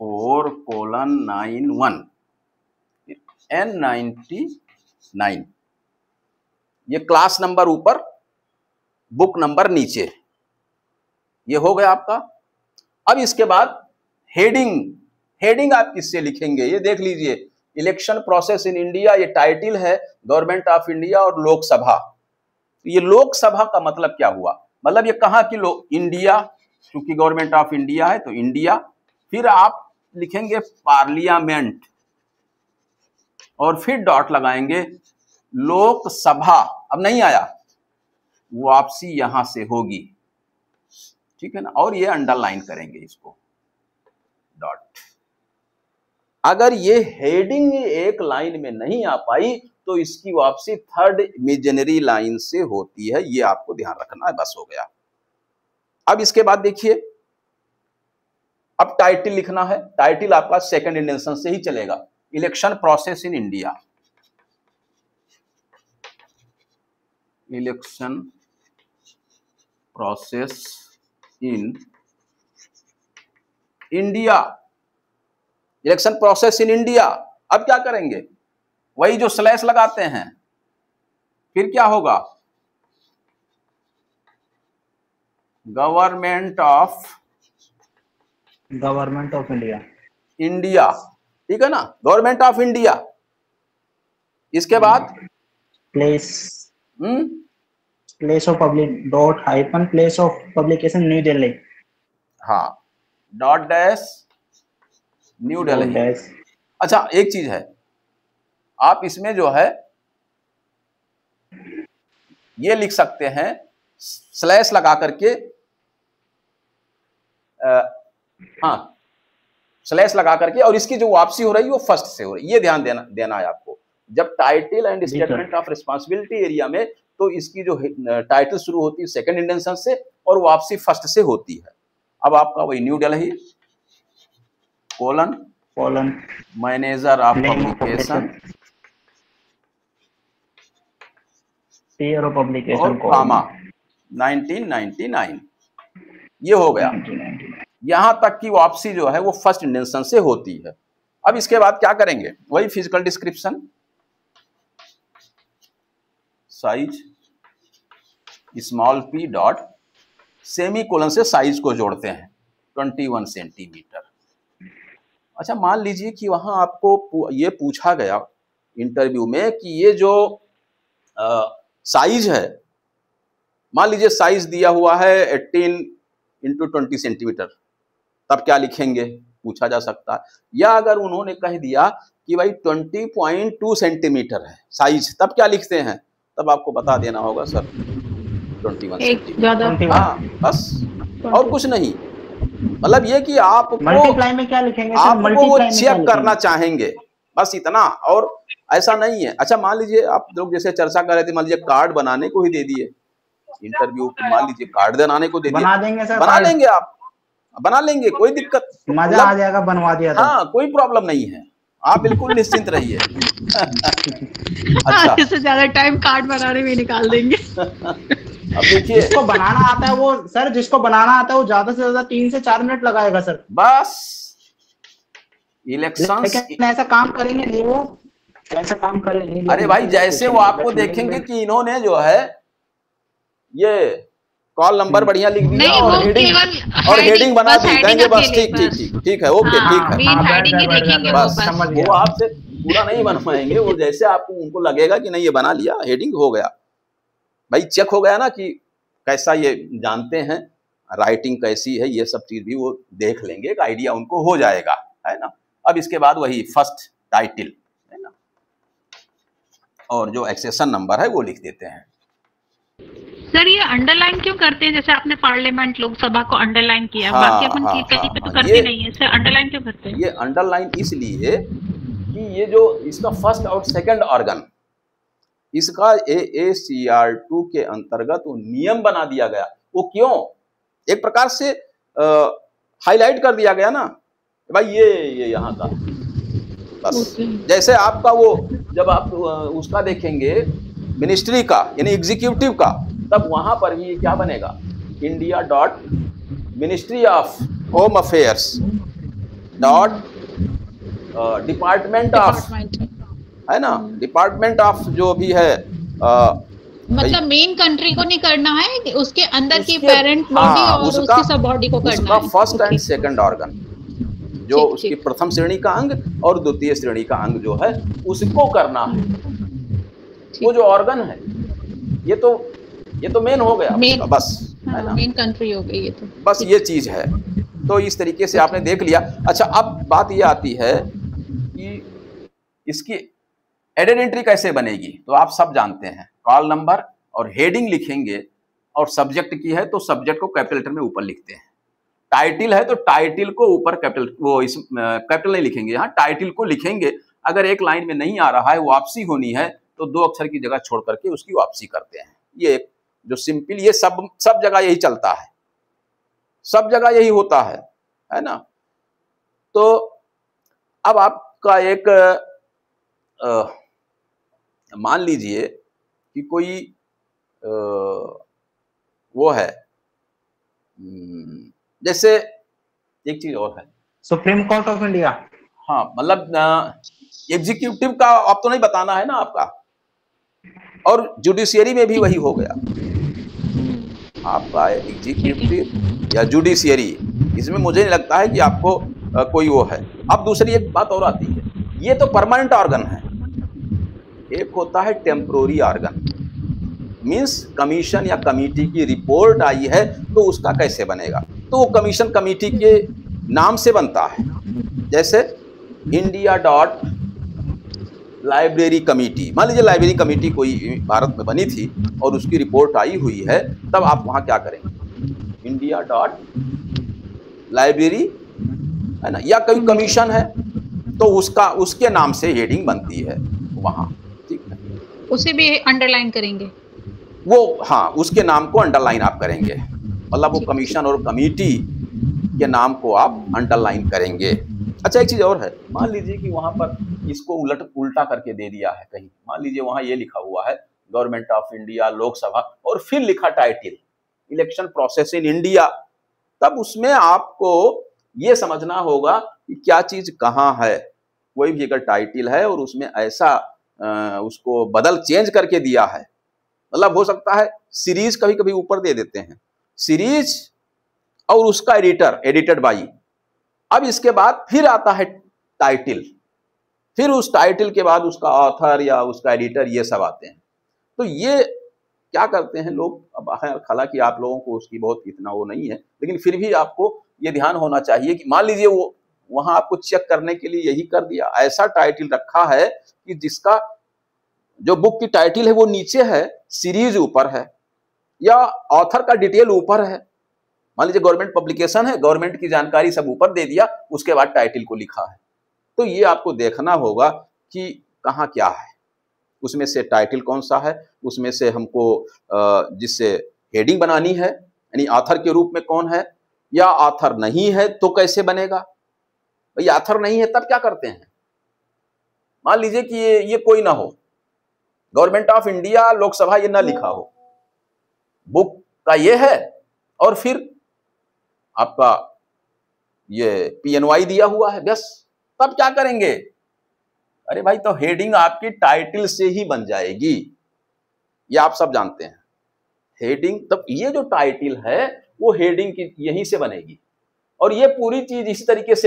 4:91 N99, ये class number ऊपर, book number नीचे, ये हो गया आपका। अब इसके बाद हेडिंग आप किससे लिखेंगे ये देख लीजिए। इलेक्शन प्रोसेस इन इंडिया, ये टाइटल है गवर्नमेंट ऑफ इंडिया और लोकसभा। ये लोकसभा का मतलब क्या हुआ, मतलब ये कहाँ की इंडिया, क्योंकि गवर्नमेंट ऑफ इंडिया है तो इंडिया। फिर आप लिखेंगे पार्लियामेंट और फिर डॉट लगाएंगे लोकसभा। अब नहीं आया, वापसी यहां से होगी, ठीक है ना, और ये अंडरलाइन करेंगे इसको डॉट। अगर ये हेडिंग एक लाइन में नहीं आ पाई तो इसकी वापसी थर्ड इमेजिनरी लाइन से होती है, ये आपको ध्यान रखना है, बस हो गया। अब इसके बाद देखिए, अब टाइटल लिखना है। टाइटल आपका सेकंड इंडेंशन से ही चलेगा, election process in India, election process in India, election process in India. अब क्या करेंगे, वही जो स्लैश लगाते हैं, फिर क्या होगा, गवर्नमेंट ऑफ इंडिया, ठीक है ना, गवर्नमेंट ऑफ इंडिया। इसके बाद place of public dot hyphen place of publication new Delhi, हाँ, डॉट डैश न्यू दिल्ली। अच्छा एक चीज है, आप इसमें जो है ये लिख सकते हैं स्लैश लगा करके, हाँ स्लैश लगा करके, और इसकी जो वापसी हो रही है वो फर्स्ट से हो रही है, ये ध्यान देना है आपको। जब title and statement of responsibility area में, तो इसकी जो टाइटल शुरू होती है सेकंड इंडेंशन से और वापसी फर्स्ट से होती है। अब आपका वही new Delhi colon manager of publication और कामा 1999, ये हो गया। यहां तक की वापसी जो है वो फर्स्ट इंडेंशन से होती है। अब इसके बाद क्या करेंगे, वही physical description, size small p dot semi colon से साइज को जोड़ते हैं 21 सेंटीमीटर। अच्छा मान लीजिए कि वहां आपको ये पूछा गया इंटरव्यू में कि ये जो साइज है, मान लीजिए साइज दिया हुआ है 18 × 20 सेंटीमीटर, तब क्या लिखेंगे, पूछा जा सकता है। या अगर उन्होंने कह दिया कि भाई 20.2 सेंटीमीटर है साइज, तब क्या लिखते हैं, तब आपको बता देना होगा सर 21 सेंटीमीटर, हाँ बस, और कुछ नहीं। मतलब ये कि आपको मल्टीप्लाई में क्या लिखेंगे, आपको वो चेक करना चाहेंगे, बस इतना, और ऐसा नहीं है। अच्छा मान लीजिए आप लोग जैसे चर्चा कर रहे थे, मान लीजिए कार्ड बनाने को ही दे दिए इंटरव्यू, मान लीजिए कार्ड बनाने को दे दिए, बना देंगे सर, बना लेंगे, आप बना लेंगे, कोई दिक्कत, मजा आ जाएगा, बनवा दिया था। हाँ कोई प्रॉब्लम नहीं है, आप बिल्कुल निश्चिंत रहिए। अच्छा, इससे ज्यादा टाइम कार्ड बनाने में निकाल देंगे। अब देखिए, जिसको बनाना आता है वो सर, जिसको बनाना आता है वो ज्यादा से ज्यादा 3 से 4 मिनट लगाएगा सर, बस। इलेक्शन ऐसा काम करेंगे नहीं, वो ऐसा काम करेंगे। अरे भाई जैसे वो आपको देखेंगे कि इन्होंने जो है ये कॉल नंबर बढ़िया लिख दिया और हेडिंग बना दी, कहेंगे बस ठीक है, ओके ठीक है, बस वो आपसे पूरा नहीं बनवाएंगे। वो जैसे आपको उनको लगेगा कि नहीं ये बना लिया, हेडिंग हो गया, भाई चेक हो गया ना कि कैसा ये जानते हैं, राइटिंग कैसी है, ये सब चीज भी वो देख लेंगे, एक आइडिया उनको हो जाएगा, है ना। अब इसके बाद वही फर्स्ट टाइटल है ना, और जो एक्सेशन नंबर है वो लिख देते हैं। सर ये अंडरलाइन क्यों करते हैं, जैसे आपने पार्लियामेंट लोकसभा को अंडरलाइन किया, बाकी अपन कहीं पे तो करते नहीं है, सर अंडरलाइन क्यों करते हैं? ये अंडरलाइन इसलिए कि ये जो इसका फर्स्ट और सेकंड ऑर्गन, इसका AACR2 के अंतर्गत वो नियम बना दिया गया। वो क्यों, एक प्रकार से हाईलाइट कर दिया गया ना भाई, ये यहाँ का बस। जैसे आपका वो जब आप उसका देखेंगे मिनिस्ट्री का यानी एग्जीक्यूटिव का, तब वहां पर भी क्या बनेगा, India dot ministry of home affairs, dot department of, है ना, डिपार्टमेंट ऑफ जो भी है मतलब मेन कंट्री को नहीं करना है, उसके अंदर की पेरेंट बॉडी और उसकी सब बॉडी को करना है। फर्स्ट एंड सेकंड ऑर्गन, जो उसकी प्रथम श्रेणी का अंग और द्वितीय श्रेणी का अंग जो है उसको करना है। वो जो ऑर्गन है ये तो मेन हो गया बस, है ना, मेन कंट्री हो गई ये तो, बस ये चीज है। तो इस तरीके से आपने देख लिया। अच्छा, अब बात ये आती है कि इसकी एडेड एंट्री कैसे बनेगी। तो आप सब जानते हैं, कॉल नंबर और हेडिंग लिखेंगे, और सब्जेक्ट की है तो सब्जेक्ट को कैपिटल लेटर में ऊपर लिखते हैं, टाइटिल है तो टाइटिल को ऊपर कैपिटल, वो इस कैपिटल नहीं लिखेंगे, यहाँ टाइटिल को लिखेंगे। अगर एक लाइन में नहीं आ रहा है, वापसी होनी है, तो 2 अक्षर की जगह छोड़ करके उसकी वापसी करते हैं। ये जो सिंपल, ये सब जगह यही चलता है, सब जगह यही होता है ना। तो अब आपका एक मान लीजिए कि कोई वो है, जैसे एक चीज और है, सुप्रीम कोर्ट ऑफ इंडिया, हाँ, मतलब एग्जीक्यूटिव का अब तो नहीं बताना है ना आपका, और जुडिशियरी में भी वही हो गया आपका, एग्जीक्यूटिव या जुडिशियरी, इसमें मुझे नहीं लगता है कि आपको कोई वो है। अब दूसरी एक बात और आती है, ये तो परमानेंट ऑर्गन है, एक होता है टेम्पोररी ऑर्गन, मींस कमीशन या कमिटी की रिपोर्ट आई है तो उसका कैसे बनेगा। तो वो कमीशन कमिटी के नाम से बनता है, जैसे इंडिया डॉट लाइब्रेरी कमेटी, मान लीजिए लाइब्रेरी कमेटी कोई भारत में बनी थी और उसकी रिपोर्ट आई हुई है, तब आप वहां क्या करेंगे, इंडिया डॉट लाइब्रेरी, है ना, या कोई कमीशन है तो उसके नाम से हेडिंग बनती है वहां, ठीक है, उसे भी अंडरलाइन करेंगे वो, हाँ, उसके नाम को अंडरलाइन आप करेंगे, मतलब वो कमीशन और कमेटी के नाम को आप अंडरलाइन करेंगे। अच्छा, एक चीज और है, मान लीजिए कि वहां पर इसको उल्टा करके दे दिया है कहीं, मान लीजिए वहां ये लिखा हुआ है गवर्नमेंट ऑफ इंडिया लोकसभा, और फिर लिखा title election process in India, तब उसमें आपको ये समझना होगा कि क्या चीज कहाँ है। कोई भी अगर टाइटिल है और उसमें ऐसा उसको बदल चेंज करके दिया है, मतलब हो सकता है सीरीज कभी कभी ऊपर दे देते हैं, सीरीज और उसका एडिटर, एडिटेड बाई, अब इसके बाद फिर आता है टाइटिल, फिर उस टाइटिल के बाद उसका ऑथर या उसका एडिटर, ये सब आते हैं। तो ये क्या करते हैं लोग, अब हालांकि आप लोगों को उसकी बहुत इतना वो नहीं है, लेकिन फिर भी आपको ये ध्यान होना चाहिए कि मान लीजिए वो वहां आपको चेक करने के लिए यही कर दिया, ऐसा टाइटिल रखा है कि जिसका जो बुक की टाइटिल है वो नीचे है, सीरीज ऊपर है, या ऑथर का डिटेल ऊपर है। मान लीजिए गवर्नमेंट पब्लिकेशन है, गवर्नमेंट की जानकारी सब ऊपर दे दिया, उसके बाद टाइटिल को लिखा है। तो ये आपको देखना होगा कि कहाँ क्या है, उसमें से टाइटिल कौन सा है, उसमें से हमको जिससे हेडिंग बनानी है, यानी ऑथर के रूप में कौन है, या ऑथर नहीं है तो कैसे बनेगा। भाई ऑथर नहीं है तब क्या करते हैं, मान लीजिए कि ये कोई ना हो, गवर्नमेंट ऑफ इंडिया लोकसभा ये ना लिखा हो, बुक का ये है और फिर आपका ये PNY दिया हुआ है, बस, तब क्या करेंगे, अरे भाई तो हेडिंग आपकी टाइटिल से ही बन जाएगी, ये आप सब जानते हैं। हेडिंग, तब ये जो टाइटिल है वो हेडिंग की यहीं से बनेगी, और ये पूरी चीज इसी तरीके से